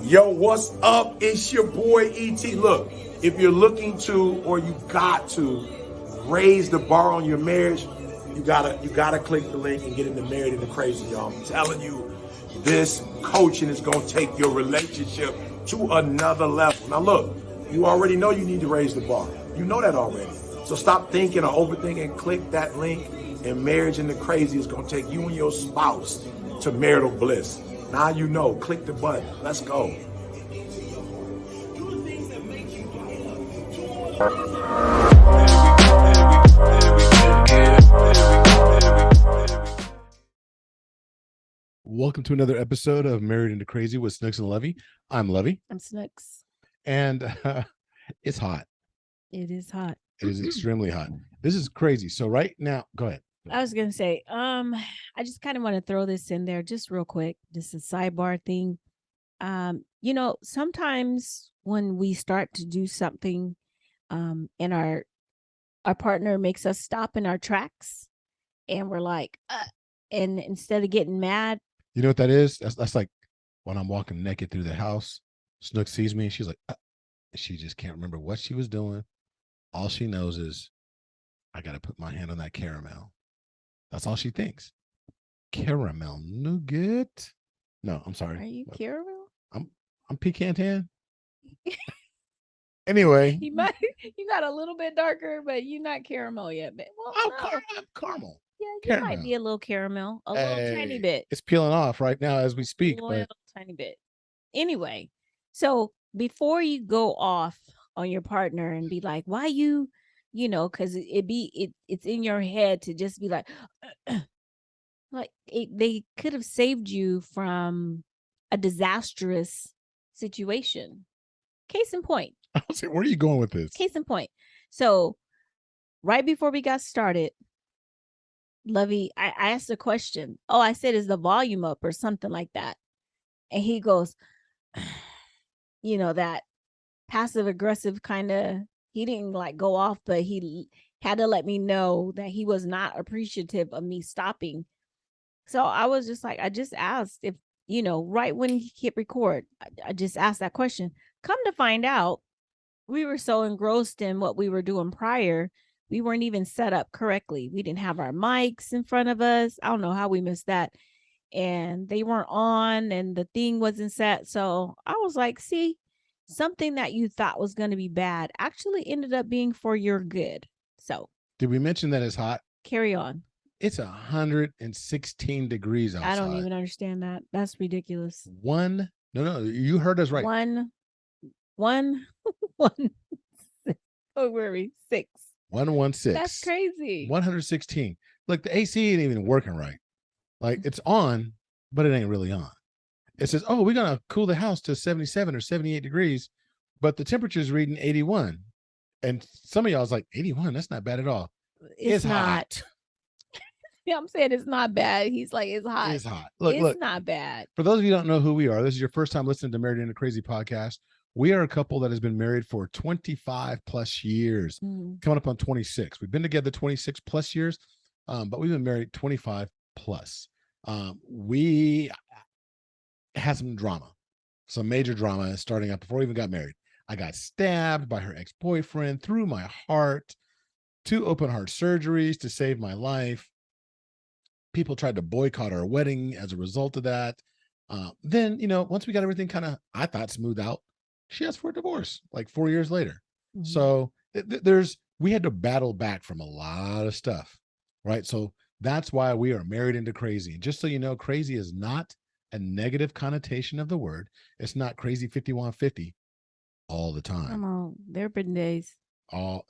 Yo, what's up? It's your boy ET. Look, if you're looking to or you got to raise the bar on your marriage, you gotta click the link and get into Married into Crazy, y'all. I'm telling you, this coaching is gonna take your relationship to another level. Now look, you already know you need to raise the bar. You know that already. So stop thinking or overthinking. Click that link, and Marriage into Crazy is gonna take you and your spouse to marital bliss. Now you know. Click the button. Let's go. Welcome to another episode of Married into Crazy with Snooks and Levy. I'm Levy. I'm Snooks. And it's hot. It is hot. It is extremely hot. This is crazy. So right now, go ahead. I was going to say, I just kind of want to throw this in there just real quick. This is a sidebar thing. Sometimes when we start to do something and our partner makes us stop in our tracks and we're like, and instead of getting mad. You know what that is? That's like when I'm walking naked through the house, Snook sees me and she's like, she just can't remember what she was doing. All she knows is I got to put my hand on that caramel. That's all she thinks. Caramel nougat? No, I'm sorry. Are you caramel? I'm pecan tan. Anyway, You got a little bit darker, but you're not caramel yet. But I'm caramel. Yeah, you caramel. might be a little caramel, little tiny bit. It's peeling off right now as we speak. A little tiny bit. Anyway, so before you go off on your partner and be like, why you, because it's in your head to just be like, they could have saved you from a disastrous situation. Case in point. I was like, where are you going with this? Case in point. So right before we got started, Lovey, I asked a question. Oh, I said, is the volume up or something like that? And he goes, that passive aggressive kind of, he didn't like go off, but he had to let me know that he was not appreciative of me stopping. So I was just like, I just asked if, right when he hit record, I just asked that question. Come to find out, we were so engrossed in what we were doing prior, we weren't even set up correctly. We didn't have our mics in front of us. I don't know how we missed that. And they weren't on and the thing wasn't set. So I was like, see, something that you thought was going to be bad actually ended up being for your good. So did we mention that it's hot? Carry on. It's 116 degrees outside. I don't even understand that. That's ridiculous. No, you heard us right. One. Oh, where are we? 6. 116. That's crazy. 116. Look, the AC ain't even working right. Like it's on, but it ain't really on. It says, oh, we're going to cool the house to 77 or 78 degrees, but the temperature is reading 81. And some of y'all's like, 81? That's not bad at all. It's not. Yeah, I'm saying it's not bad. He's like, it's hot. It's hot. Look, not bad. For those of you who don't know who we are, this is your first time listening to Married into Crazy podcast. We are a couple that has been married for 25 plus years, coming up on 26. We've been together 26 plus years, but we've been married 25 plus. We had some major drama starting up before we even got married. I got stabbed by her ex-boyfriend through my heart, 2 open heart surgeries to save my life. People tried to boycott our wedding as a result of that. Then, once we got everything kind of, I thought, smoothed out, she asked for a divorce like 4 years later. So we had to battle back from a lot of stuff, right? So that's why we are married into crazy. And just so you know, crazy is not a negative connotation of the word. It's not crazy 5150 all the time. Come on, there have been days.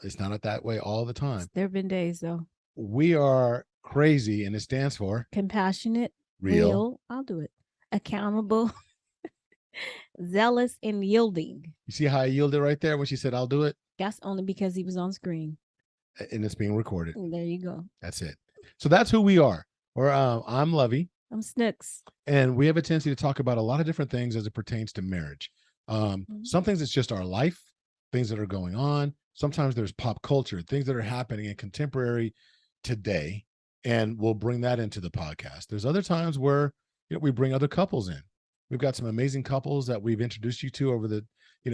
It's not that way all the time. There have been days though. We are crazy, and it stands for compassionate, real. I'll do it. Accountable. Zealous and yielding. You see how I yielded right there when she said, I'll do it? That's only because he was on screen. And it's being recorded. There you go. That's it. So that's who we are. I'm Levy. I'm Snooks. And we have a tendency to talk about a lot of different things as it pertains to marriage. Some things it's just our life, things that are going on. Sometimes there's pop culture, things that are happening in contemporary today, and we'll bring that into the podcast. There's other times where we bring other couples in. We've got some amazing couples that we've introduced you to over the,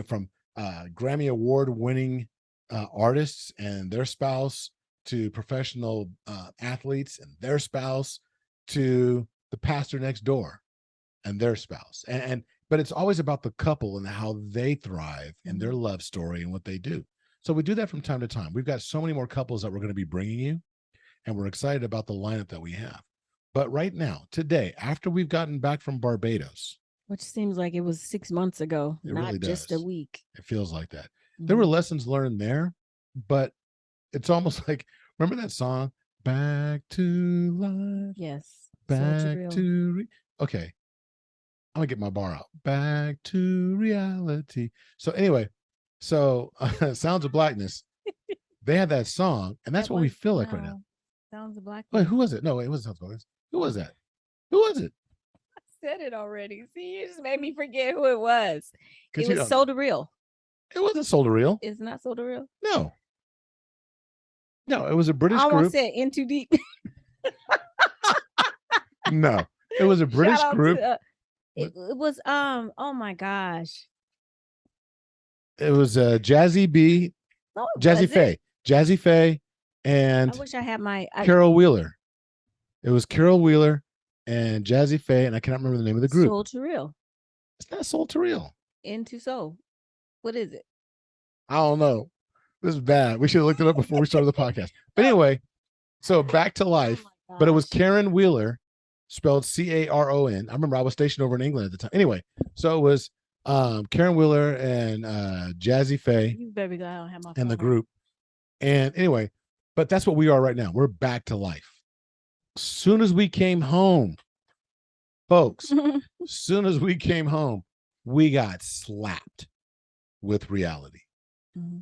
from Grammy Award winning artists and their spouse, to professional athletes and their spouse, to the pastor next door and their spouse. But it's always about the couple and how they thrive in their love story and what they do. So we do that from time to time. We've got so many more couples that we're going to be bringing you, and we're excited about the lineup that we have. But right now, today, after we've gotten back from Barbados, which seems like it was 6 months ago, it not really just a does. week. It feels like that. There were lessons learned there, but it's almost like, remember that song, Back to Life? Yes. Back to, okay. I'm gonna get my bar out. Back to reality. So anyway, Sounds of Blackness, they had that song, and that's what we feel like right now. Sounds of Blackness. Wait, who was it? No, it wasn't Sounds of Blackness. Who was that? Who was it? I said it already. See, you just made me forget who it was. It was Soul to Real. It wasn't Soul to Real. It's not Soul to Real? No. No, it was a British I almost group. said In Too Deep. No, it was a British group. It was oh my gosh. It was Jazzy B, No, Jazzy Faye, and I wish I had my Carol Wheeler. It was Carol Wheeler and Jazzy Faye, and I cannot remember the name of the group. Soul to Real. It's not Soul to Real. Into Soul. What is it? I don't know. This is bad. We should have looked it up before we started the podcast. But anyway, so Back to Life, but it was Karen Wheeler, spelled Caron. I remember I was stationed over in England at the time. Anyway, so it was Karen Wheeler and Jazzy Faye. You better be glad I don't have my and the group. And anyway, but that's what we are right now. We're back to life. Soon as we came home, folks, soon as we came home, we got slapped with reality.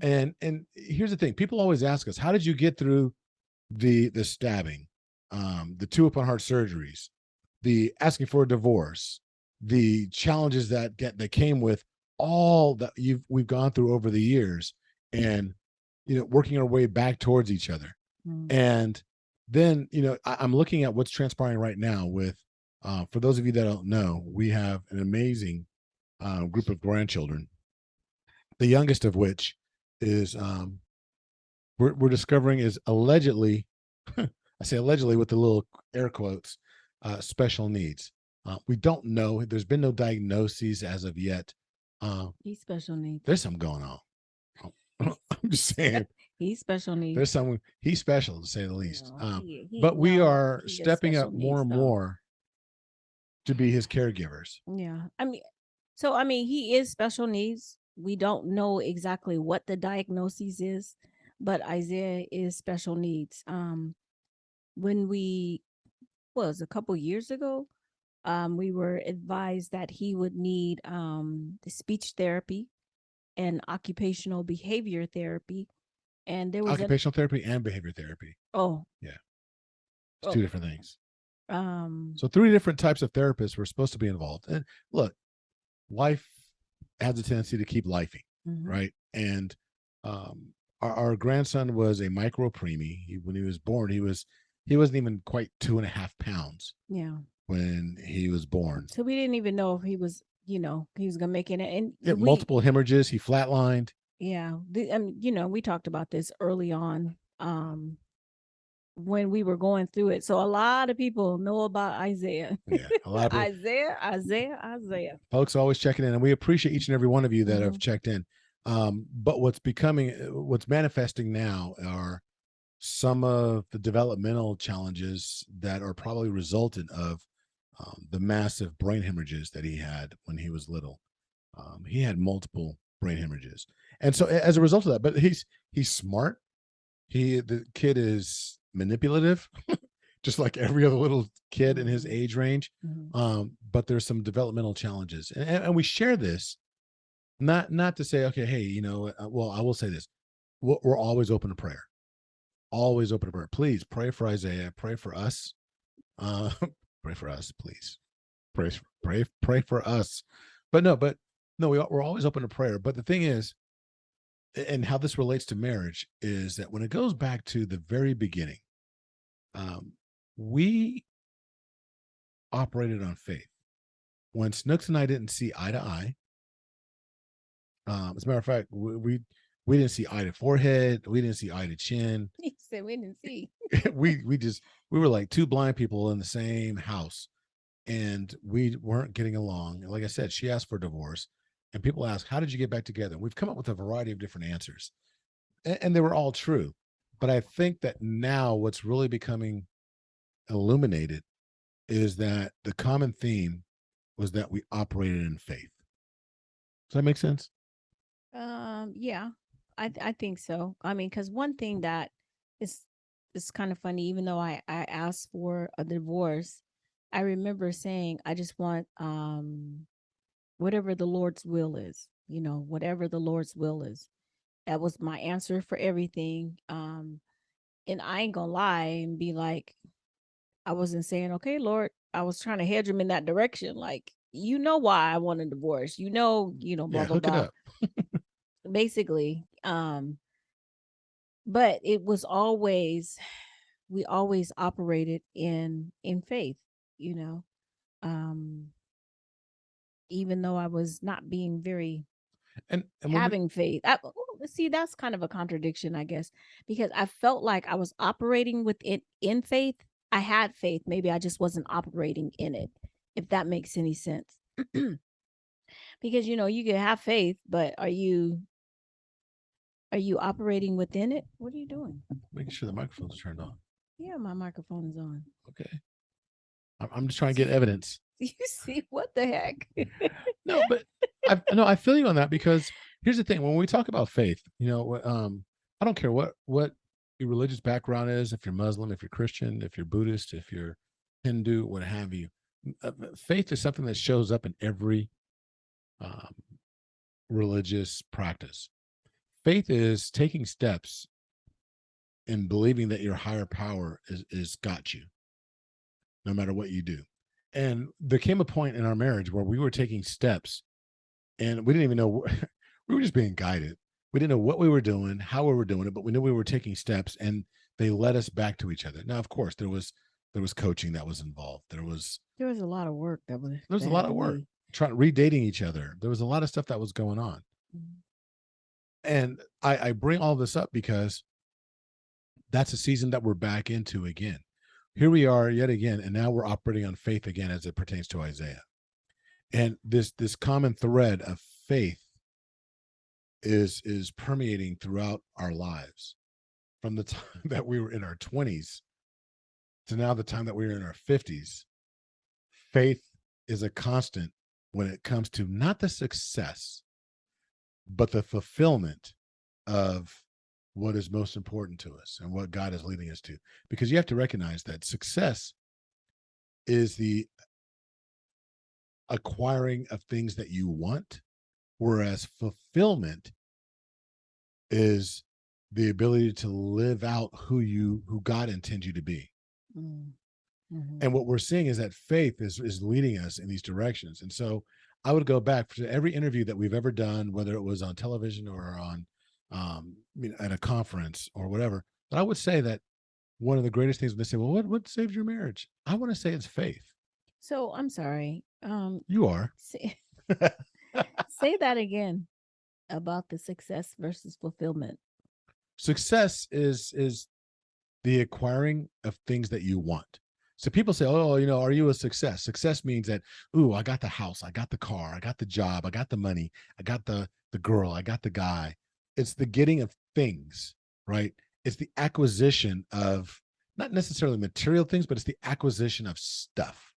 And here's the thing. People always ask us, how did you get through the stabbing, the 2 open heart surgeries, the asking for a divorce, the challenges that came with all that we've gone through over the years, and working our way back towards each other. And then I'm looking at what's transpiring right now with for those of you that don't know, we have an amazing group of grandchildren, the youngest of which is we're discovering is allegedly I say allegedly with the little air quotes, special needs. We don't know. There's been no diagnoses as of yet. He's special needs. There's something going on. I'm just saying. He's special needs. There's someone. He's special to say the least. But we are stepping up more and more to be his caregivers. Yeah, I mean, he is special needs. We don't know exactly what the diagnosis is, but Isaiah is special needs. When we was a couple years ago, we were advised that he would need the speech therapy and occupational behavior therapy, and there was occupational therapy and behavior therapy. Oh, yeah, it's 2 different things. So 3 different types of therapists were supposed to be involved. And look, life has a tendency to keep lifing, right? And our grandson was a micro preemie. When he was born, he wasn't even quite 2.5 pounds. Yeah. When he was born. So we didn't even know if he was, he was gonna make it. And multiple hemorrhages. He flatlined. Yeah. We talked about this early on. When we were going through it. So a lot of people know about Isaiah. Yeah, a lot of Isaiah. Folks always checking in, and we appreciate each and every one of you that have checked in. But what's manifesting now are some of the developmental challenges that are probably resultant of the massive brain hemorrhages that he had when he was little. He had multiple brain hemorrhages, and so as a result of that, but he's smart. The kid is manipulative, just like every other little kid in his age range. But there's some developmental challenges, and we share this not to say, okay, hey, well, I will say this: we're always open to prayer. Always open to prayer. Please pray for Isaiah. Pray for us. Pray for us, please. Pray for us. But no, we're always open to prayer. But the thing is, and how this relates to marriage is that when it goes back to the very beginning, we operated on faith. when Snooks and I didn't see eye to eye, as a matter of fact, we didn't see eye to forehead, we didn't see eye to chin. He said we didn't see. we were like two blind people in the same house, and we weren't getting along. And like I said, she asked for a divorce, and people ask, how did you get back together? We've come up with a variety of different answers, and they were all true. But I think that now what's really becoming illuminated is that the common theme was that we operated in faith. Does that make sense? Yeah, I think so. I mean, because one thing that is kind of funny, even though I asked for a divorce, I remember saying I just want whatever the Lord's will is, whatever the Lord's will is. That was my answer for everything. And I ain't gonna lie and be like, I wasn't saying, okay, Lord, I was trying to hedge him in that direction. Like, why I want a divorce, blah, Yeah, blah, hook it blah. up. Basically. But it was always, we always operated in faith, you know. Um, even though I was not being very And having faith. See, that's kind of a contradiction, I guess, because I felt like I was operating with it in faith. I had faith. Maybe I just wasn't operating in it, if that makes any sense. Because you can have faith, but are you operating within it? What are you doing? making sure the microphone's turned on. Yeah, my microphone is on. Okay. I'm just trying to get evidence. You see, what the heck? No, but I feel you on that, because here's the thing. When we talk about faith, I don't care what your religious background is, if you're Muslim, if you're Christian, if you're Buddhist, if you're Hindu, what have you. Faith is something that shows up in every um, religious practice. Faith is taking steps and believing that your higher power is got you, no matter what you do. And there came a point in our marriage where we were taking steps, and we didn't even know we were just being guided. We didn't know what we were doing, how we were doing it, but we knew we were taking steps, and they led us back to each other. Now, of course, there was coaching that was involved. There was a lot of work a lot of work trying redating each other. There was a lot of stuff that was going on. Mm-hmm. And I bring all this up because that's a season that we're back into again. Here we are yet again, and now we're operating on faith again as it pertains to Isaiah. And this common thread of faith is permeating throughout our lives, from the time that we were in our 20s to now the time that we're in our 50s. Faith is a constant when it comes to not the success, but the fulfillment of what is most important to us and what God is leading us to. Because you have to recognize that success is the acquiring of things that you want, whereas fulfillment is the ability to live out who God intends you to be. Mm-hmm. And what we're seeing is that faith is leading us in these directions. And so I would go back to every interview that we've ever done, whether it was on television or on at a conference or whatever. But I would say that one of the greatest things when they say, well, what saved your marriage? I want to say it's faith. So I'm sorry. You are. Say that again about the success versus fulfillment. Success is the acquiring of things that you want. So people say, oh, are you a success? Success means that, ooh, I got the house, I got the car, I got the job, I got the money, I got the girl, I got the guy. It's the getting of things, right? It's the acquisition of not necessarily material things, but it's the acquisition of stuff.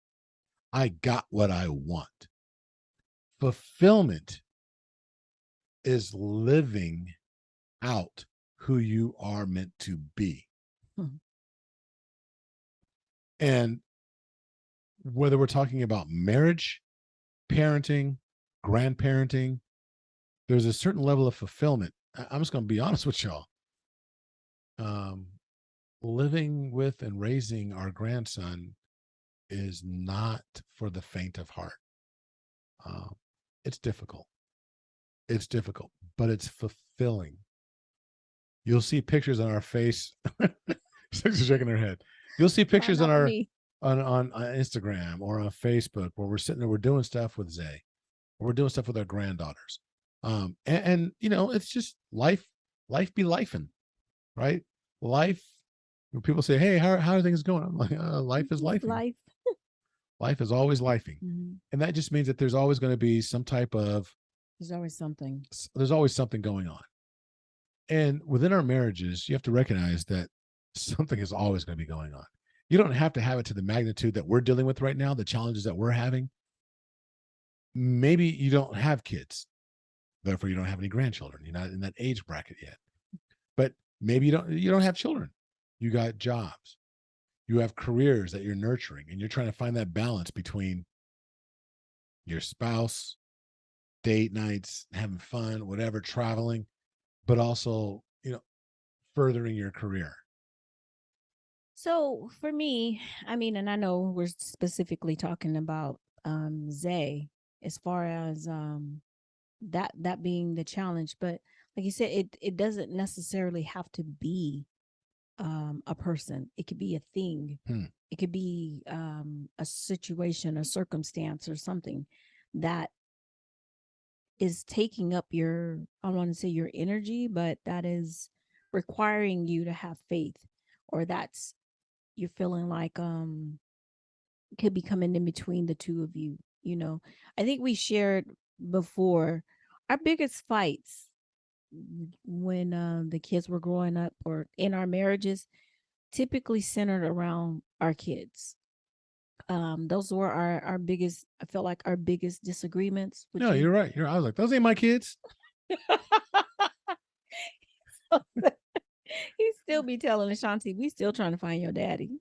I got what I want. Fulfillment is living out who you are meant to be. And whether we're talking about marriage, parenting, grandparenting, there's a certain level of fulfillment. I'm just going to be honest with y'all. Living with and raising our grandson is not for the faint of heart. It's difficult. It's difficult, but it's fulfilling. You'll see pictures on our face. She's shaking her head. You'll see pictures on our on Instagram or on Facebook, where we're sitting there, we're doing stuff with Zay, or we're doing stuff with our granddaughters. And you know, it's just life be lifing, right? Life, when people say, "Hey, how are things going?" I'm like, life is It's lifing. life. Life is always lifing. Mhm. And that just means that there's always going to be some type of, There's always something. there's always something going on. And within our marriages, you have to recognize that something is always going to be going on. You don't have to have it to the magnitude that we're dealing with right now, the challenges that we're having. Maybe you don't have kids, therefore you don't have any grandchildren. You're not in that age bracket yet. But maybe you don't have children. You got jobs. You have careers that you're nurturing, and you're trying to find that balance between your spouse, date nights, having fun, whatever, traveling, but also, furthering your career. So for me, I mean, and I know we're specifically talking about Zay as far as that being the challenge, but like you said, it doesn't necessarily have to be a person. It could be a thing. Hmm. It could be a situation, a circumstance, or something that is taking up your, I don't want to say your energy, but that is requiring you to have faith, or that's you're feeling like could be coming in between the two of you. You know, I think we shared before our biggest fights when the kids were growing up or in our marriages typically centered around our kids. Those were our biggest, I felt like our biggest disagreements. Would No, you? you're right. I was like, those ain't my kids. He still be telling Ashanti, we still trying to find your daddy.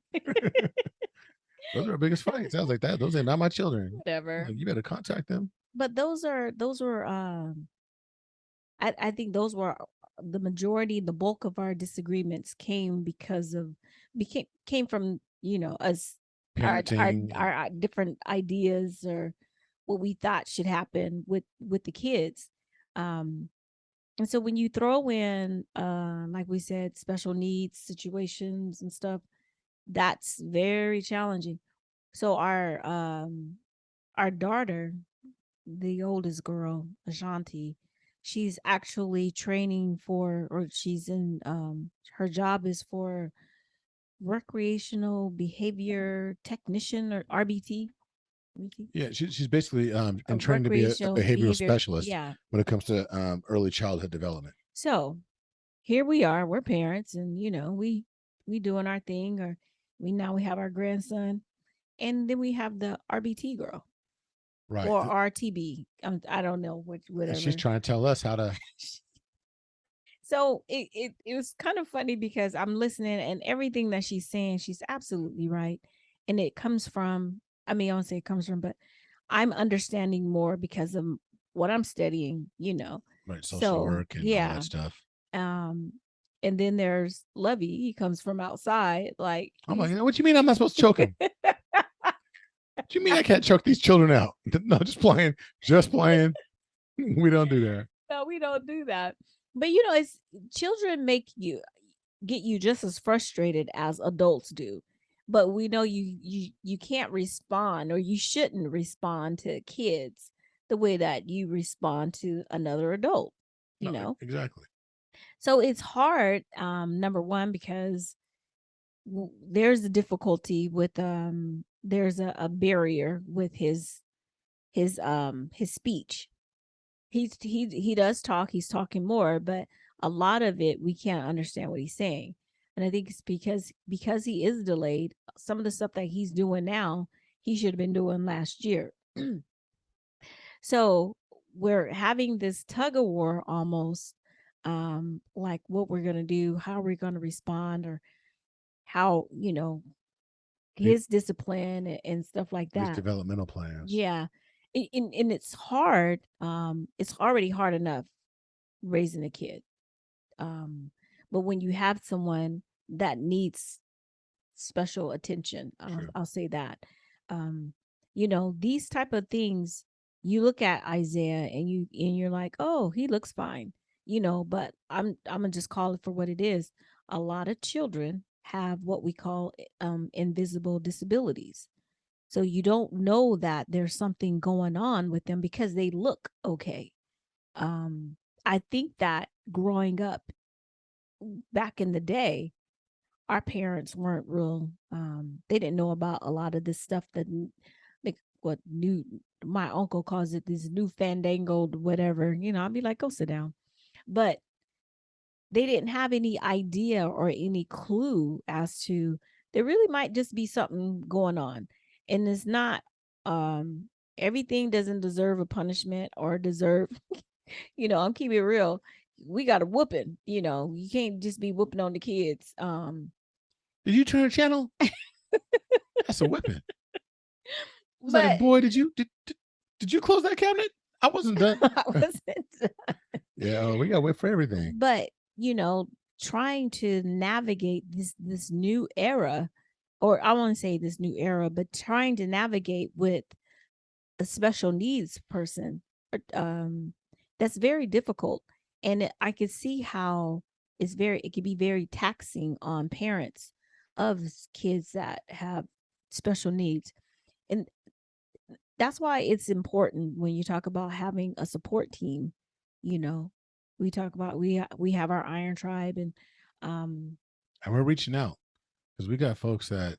Those are our biggest fights. I was like, that those are not my children. I'm Whatever. like, you better contact them. But those were I think those were the majority, the bulk of our disagreements came because of became came from, you know, us Parenting. our different ideas or what we thought should happen with the kids. Um and so when you throw in like we said, special needs situations and stuff, that's very challenging. So our daughter, the oldest girl, Ashanti, she's actually training for, or she's in, her job is for recreational behavior technician or RBT. Yeah, she's basically A in training to be a recreational behavioral behavior. specialist Yeah. when it comes to early childhood development. So here we are, we're parents, and you know, we doing our thing, or we have our grandson, and then we have the RBT girl Right. or RTB. I don't know what And she's whatever. trying to tell us how to. So it was kind of funny because I'm listening and everything that she's saying, she's absolutely right. And it comes from, I mean, I don't say it comes from, but I'm understanding more because of what I'm studying, you know. Right, social So work and all that yeah. stuff. Um, and then there's Lovey, he comes from outside, like I'm like, he's what you mean I'm not supposed to choke him? What you mean I can't choke these children out? No, just playing, just playing. We don't do that. no, we don't do that. But you know, it's children make you get you just as frustrated as adults do. But we know you can't respond, or you shouldn't respond to kids the way that you respond to another adult, you No, know. exactly. So it's hard, number one, because there's a difficulty with there's a barrier with his speech. He does talk, he's talking more, but a lot of it we can't understand what he's saying. And I think it's because he is delayed. Some of the stuff that he's doing now, he should have been doing last year. So we're having this tug of war almost, like what we're gonna do, how we're gonna respond, or how, you know, The- his discipline and stuff like These that. developmental plans. Yeah. And it's hard. It's already hard enough raising a kid. Um, but when you have someone that needs special attention, True. I'll say that. Um, you know, these type of things, you look at Isaiah and you're like, oh, he looks fine, you know, but I'm gonna just call it for what it is. A lot of children have what we call invisible disabilities. So you don't know that there's something going on with them because they look okay. Um, I think that growing up back in the day, our parents weren't real. They didn't know about a lot of this stuff that, like what new my uncle calls it, this new fandangled whatever. I'd be like, go sit down. But they didn't have any idea or any clue as to there really might just be something going on. And it's not everything doesn't deserve a punishment or deserve, I'm keeping it real. We got a whooping, you can't just be whooping on the kids. Did you turn a channel? That's a whipping. I was like, But boy, did you close that cabinet? I wasn't done. I wasn't. Yeah, we got to wait for everything. But trying to navigate this new era, or I want to say this new era, but trying to navigate with a special needs person, that's very difficult. And I could see how it can be very taxing on parents of kids that have special needs. And that's why it's important when you talk about having a support team. You know, we talk about we have our Iron Tribe, um And we're reaching out because we got folks that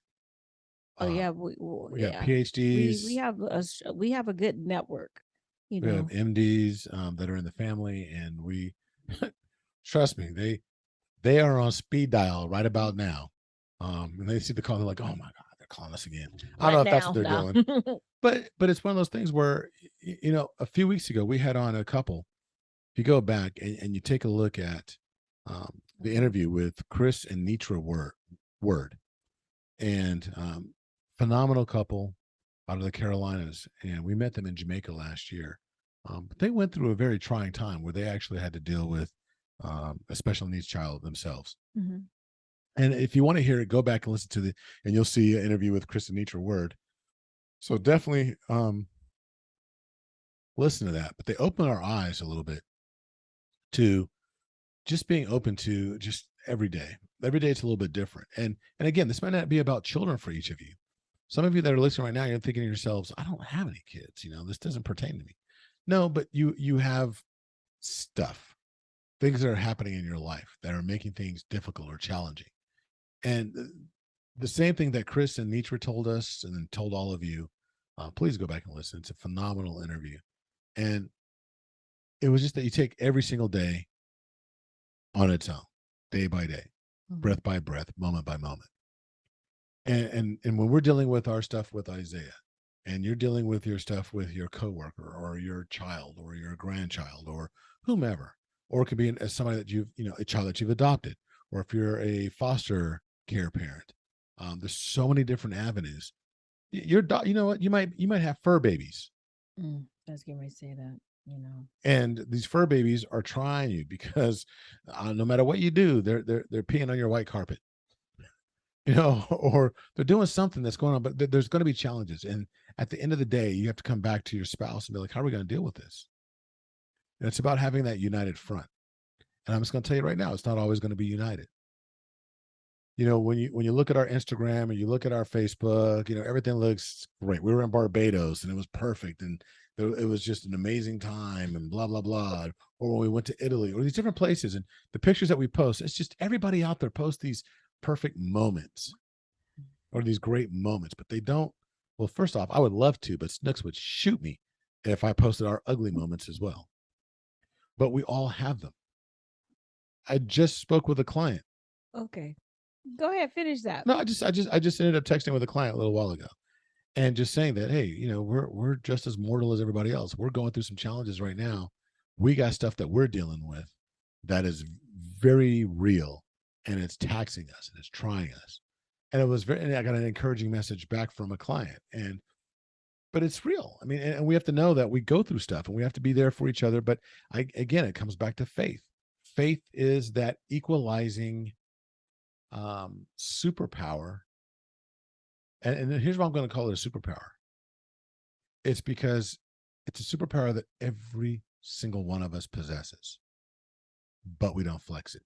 oh yeah, we got yeah, PhDs, we have a good network. You we have know, MDs that are in the family, and we trust me, they are on speed dial right about now. And they see the call, they're like, "Oh my God, they're calling us again." I don't know what if that's what now? they're No. doing, but it's one of those things where a few weeks ago we had on a couple. If you go back and you take a look at the interview with Chris and Nitra Word, and phenomenal couple out of the Carolinas, and we met them in Jamaica last year. But they went through a very trying time where they actually had to deal with a special needs child themselves. Mm-hmm. And if you want to hear it, go back and listen to and you'll see an interview with Chris and Nitra Word. So definitely listen to that. But they open our eyes a little bit to just being open to just every day. Every day it's a little bit different. And again, this might not be about children for each of you. Some of you that are listening right now, you're thinking to yourselves, I don't have any kids. This doesn't pertain to me. No, but you have stuff, things that are happening in your life that are making things difficult or challenging. And the same thing that Chris and Nitra told us and then told all of you, please go back and listen. It's a phenomenal interview. And it was just that you take every single day on its own, day by day, breath by breath, moment by moment. And when we're dealing with our stuff with Isaiah, and you're dealing with your stuff with your coworker or your child or your grandchild or whomever, or it could be somebody that a child that you've adopted, or if you're a foster care parent, there's so many different avenues. You know what, you might have fur babies. I was getting ready to say that. And these fur babies are trying you because no matter what you do, they're peeing on your white carpet, or they're doing something that's going on. But there's going to be challenges, and at the end of the day, you have to come back to your spouse and be like, "How are we going to deal with this?" And it's about having that united front. And I'm just going to tell you right now, it's not always going to be united. When you look at our Instagram and you look at our Facebook, everything looks great. We were in Barbados and it was perfect, and it was just an amazing time, and blah blah blah. Or when we went to Italy, or these different places, and the pictures that we post, it's just everybody out there posts these perfect moments or these great moments, but they don't. Well, first off, I would love to, but Snooks would shoot me if I posted our ugly moments as well. But we all have them. I just spoke with a client. Okay. Go ahead, finish that. No, I just ended up texting with a client a little while ago, and just saying that, hey, we're just as mortal as everybody else. We're going through some challenges right now. We got stuff that we're dealing with that is very real, and it's taxing us and it's trying us. And I got an encouraging message back from a client, but it's real. I mean, and we have to know that we go through stuff and we have to be there for each other. But again, it comes back to faith. Faith is that equalizing superpower. And here's why I'm going to call it a superpower. It's because it's a superpower that every single one of us possesses, but we don't flex it.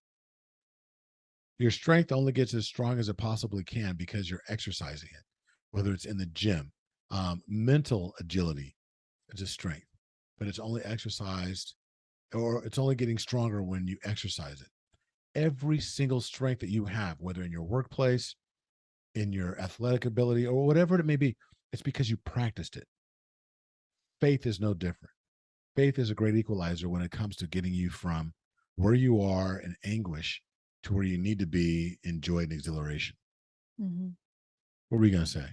Your strength only gets as strong as it possibly can because you're exercising it, whether it's in the gym. Mental agility is a strength, but it's only exercised, or it's only getting stronger when you exercise it. Every single strength that you have, whether in your workplace, in your athletic ability, or whatever it may be, it's because you practiced it. Faith is no different. Faith is a great equalizer when it comes to getting you from where you are in anguish to where you need to be in joy and exhilaration. Mm-hmm. What were you going to say?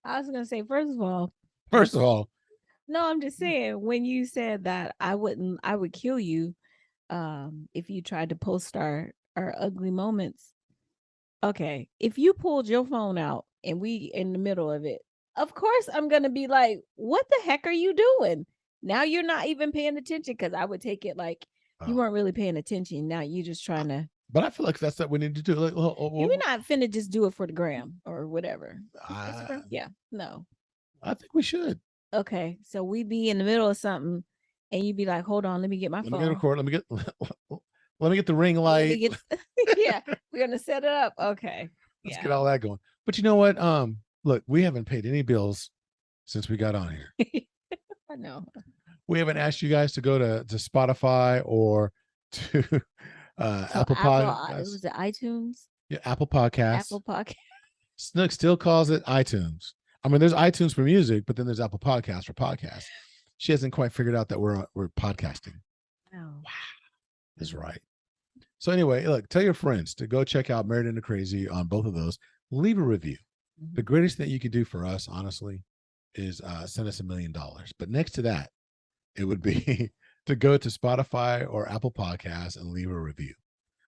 I was gonna say, first of all, First of all, no, I'm just saying, when you said that I would kill you if you tried to post our ugly moments. Okay, if you pulled your phone out and we in the middle of it, of course I'm gonna be like, what the heck are you doing? Now you're not even paying attention, because I would take it like you weren't really paying attention. Now you just trying to. But I feel like that's what we need to do. Like, You're not finna just do it for the gram or whatever. I Yeah, no. think we should. Okay, so we be in the middle of something, and you be like, "Hold on, let me get my Let phone. me get record. Let me get. Let me get the ring Let me light. get." Yeah, we're gonna set it up. Okay. Let's Yeah. get all that going. But you know what? Look, we haven't paid any bills since we got on here. I know. We haven't asked you guys to go to Spotify or to So Apple It Podcasts. was the iTunes. Yeah, Apple Podcasts. Apple Podcast. Snook still calls it iTunes. I mean, there's iTunes for music, but then there's Apple Podcasts for podcasts. She hasn't quite figured out that we're podcasting. Wow. That's right. So anyway, look, tell your friends to go check out Married into Crazy on both of those. Leave a review. The greatest thing you could do for us, honestly, is send us $1 million. But next to that, it would be to go to Spotify or Apple Podcasts and leave a review.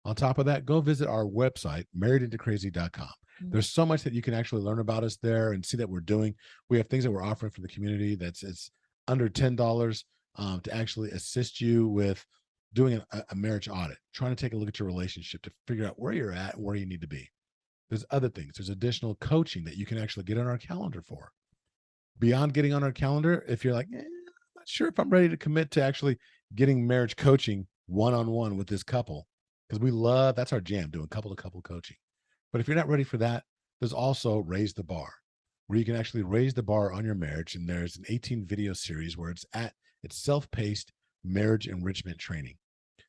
On top of that, go visit our website, marriedintocrazy.com. There's so much that you can actually learn about us there and see that we're doing. We have things that we're offering for the community it's under $10 to actually assist you with doing a marriage audit, trying to take a look at your relationship to figure out where you're at and where you need to be. There's other things. There's additional coaching that you can actually get on our calendar for. Beyond getting on our calendar, if you're like, I'm not sure if I'm ready to commit to actually getting marriage coaching one-on-one with this couple, because that's our jam, doing couple-to-couple coaching. But if you're not ready for that, there's also Raise the Bar, where you can actually raise the bar on your marriage. And there's an 18 video series where it's self-paced marriage enrichment training.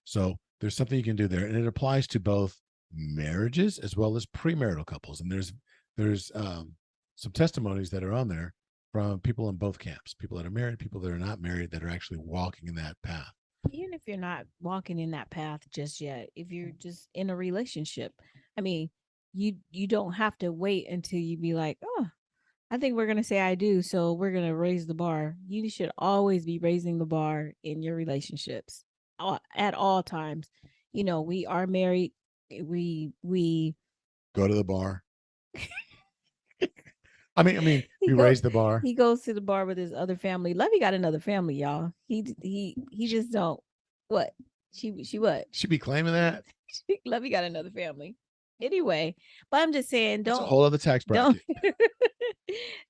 So there's something you can do there, and it applies to both marriages as well as premarital couples. And there's some testimonies that are on there from people in both camps, people that are married, people that are not married, that are actually walking in that path. Even if you're not walking in that path just yet, if you're just in a relationship, I mean, you don't have to wait until you be like, oh, I think we're gonna say I do, so we're gonna raise the bar. You should always be raising the bar in your relationships at all times. You know, we are married. We go to the bar. I mean, we raise the bar. He goes to the bar with his other family. Lovey got another family, y'all. He just don't. What? She what? She be claiming that. Lovey got another family. Anyway, but I'm just saying, That's a whole other tax bracket.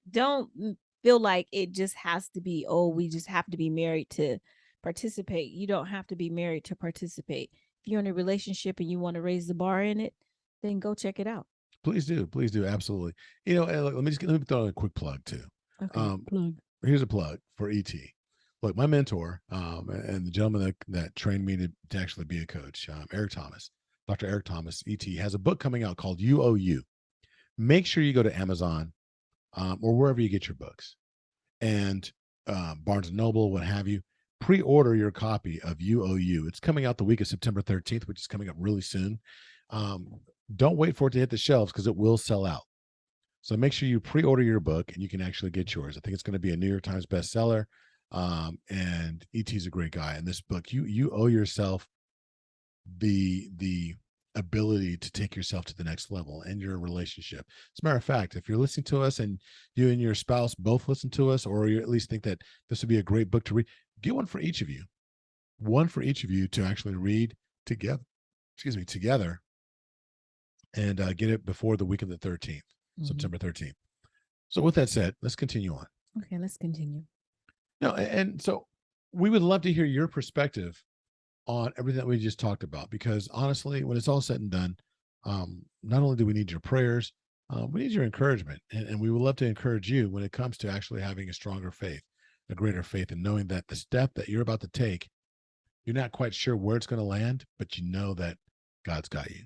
Don't feel like it just has to be, oh, we just have to be married to participate. You don't have to be married to participate. If you're in a relationship and you want to raise the bar in it, then go check it out. Please do. Absolutely. You know, let me throw in a quick plug too. Okay. Plug. Here's a plug for ET. Look, my mentor and the gentleman that trained me to actually be a coach, Eric Thomas, Dr. Eric Thomas, ET, has a book coming out called You Owe You. Make sure you go to Amazon or wherever you get your books, and Barnes and Noble, what have you. Pre-order your copy of You Owe You. It's coming out the week of September 13th, which is coming up really soon. Don't wait for it to hit the shelves, because it will sell out. So make sure you pre-order your book and you can actually get yours. I think it's going to be a New York Times bestseller. And E.T.'s a great guy. In this book, you owe yourself the ability to take yourself to the next level in your relationship. As a matter of fact, if you're listening to us and you and your spouse both listen to us, or you at least think that this would be a great book to read, get one for each of you. One for each of you to actually read together. Together. And get it before the week of the 13th, September 13th. So with that said, let's continue on. Okay, let's continue. No, and so we would love to hear your perspective on everything that we just talked about, because honestly, when it's all said and done, not only do we need your prayers, we need your encouragement, and we would love to encourage you when it comes to actually having a stronger faith, a greater faith, and knowing that the step that you're about to take, you're not quite sure where it's going to land, but you know that God's got you.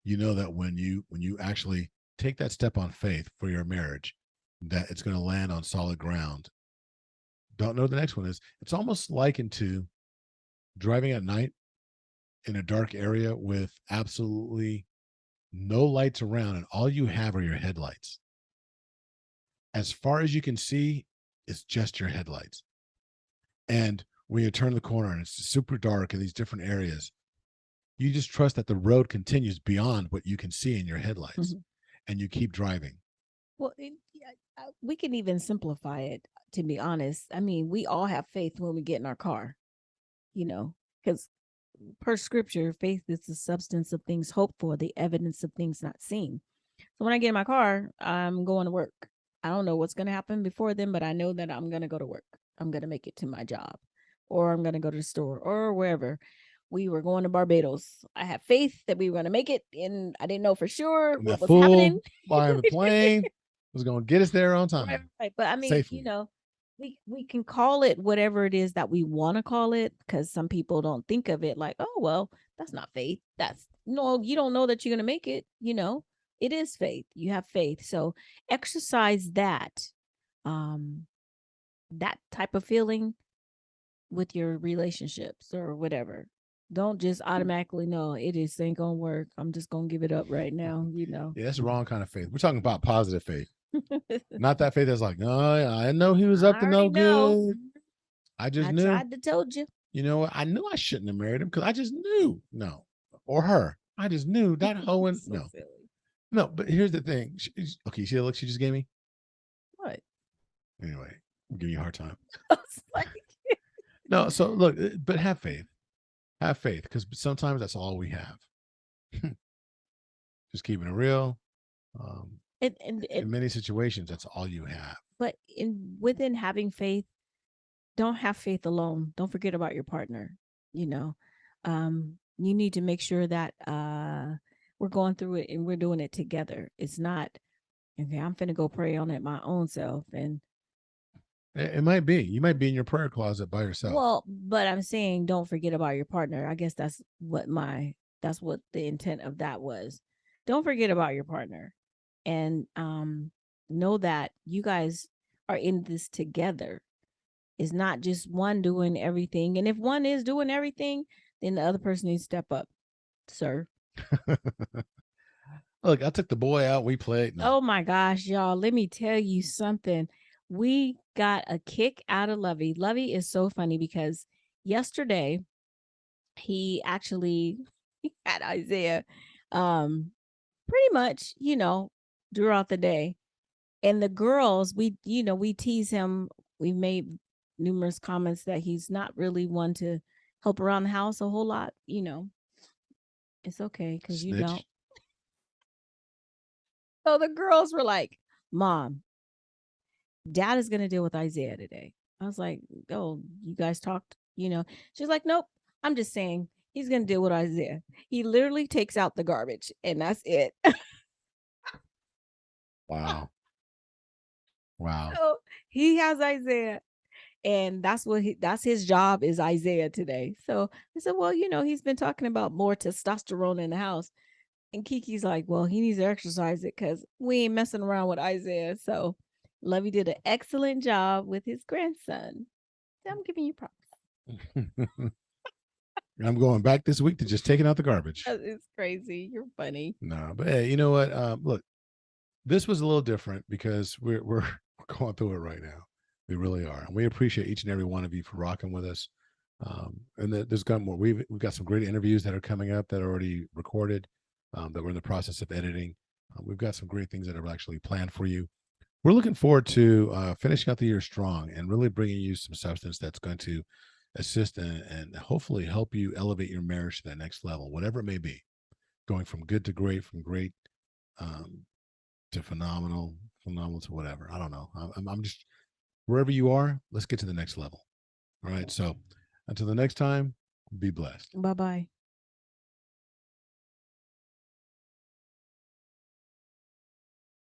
You know that when you actually take that step on faith for your marriage, that it's going to land on solid ground. Don't know what the next one is. It's almost likened to driving at night in a dark area with absolutely no lights around, and all you have are your headlights. As far as you can see, it's just your headlights. And when you turn the corner and it's super dark in these different areas, you just trust that the road continues beyond what you can see in your headlights, and you keep driving. Well, we can even simplify it, to be honest. I mean, we all have faith when we get in our car, because per scripture, faith is the substance of things hoped for, the evidence of things not seen. So when I get in my car, I'm going to work. I don't know what's going to happen before then, but I know that I'm going to go to work. I'm going to make it to my job, or I'm going to go to the store, or wherever. We were going to Barbados. I had faith that we were going to make it, and I didn't know for sure And what that was happening. fool flying the plane was going to get us there on Right, time. right. But I mean, Safely. we can call it whatever it is that we want to call it, because some people don't think of it like, oh, well, that's not faith. That's no, you don't know that you're going to make it. It is faith. You have faith. So exercise um, that type of feeling with your relationships or whatever. Don't just automatically know it is ain't gonna work. I'm just gonna give it up right now. Yeah, that's the wrong kind of faith. We're talking about positive faith. Not that faith that's like, no, I know he was I up to no already know. good. I just I knew. tried to told you. You know what? I knew I shouldn't have married him because I just knew. No. Or her. I just knew that Owen. So No. silly. No, but here's the thing. Okay, you see the look she just gave me? What? Anyway, I'm giving you a hard time. I was like, No, so look, but have faith. Have faith, because sometimes that's all we have. Just keeping it real. In many situations, that's all you have. But within having faith, don't have faith alone. Don't forget about your partner. You need to make sure that we're going through it and we're doing it together. It's not, okay, I'm finna go pray on it my own self. And it might be. You might be in your prayer closet by yourself. well, but I'm saying don't forget about your partner. I guess that's what the intent of that was. Don't forget about your partner. And know that you guys are in this together. It's not just one doing everything. And if one is doing everything, then the other person needs to step up, sir. Look, I took the boy out. We played. No. Oh my gosh, y'all. Let me tell you something. We got a kick out of Lovey. Lovey is so funny because yesterday he actually had Isaiah pretty much, throughout the day. And the girls, we tease him. We made numerous comments that he's not really one to help around the house a whole lot. It's okay because you don't. So the girls were like, Mom, Dad is going to deal with Isaiah today. I was like, oh, you guys talked, She's like, nope, I'm just saying he's going to deal with Isaiah. He literally takes out the garbage and that's it. Wow. So he has Isaiah. And that's his job is Isaiah today. So I said, well, he's been talking about more testosterone in the house. And Kiki's like, well, he needs to exercise it because we ain't messing around with Isaiah. So Lovey did an excellent job with his grandson. So I'm giving you props. I'm going back this week to just taking out the garbage. It's crazy. You're funny. No, but hey, you know what? Look, this was a little different because we're going through it right now. We really are. And we appreciate each and every one of you for rocking with us. And there's got more. We've got some great interviews that are coming up that are already recorded, that we're in the process of editing. We've got some great things that are actually planned for you. We're looking forward to finishing out the year strong and really bringing you some substance that's going to assist and hopefully help you elevate your marriage to that next level, whatever it may be, going from good to great, from great to phenomenal to whatever. I don't know. I'm just, wherever you are, let's get to the next level. All right. So until the next time, Be blessed. Bye-bye.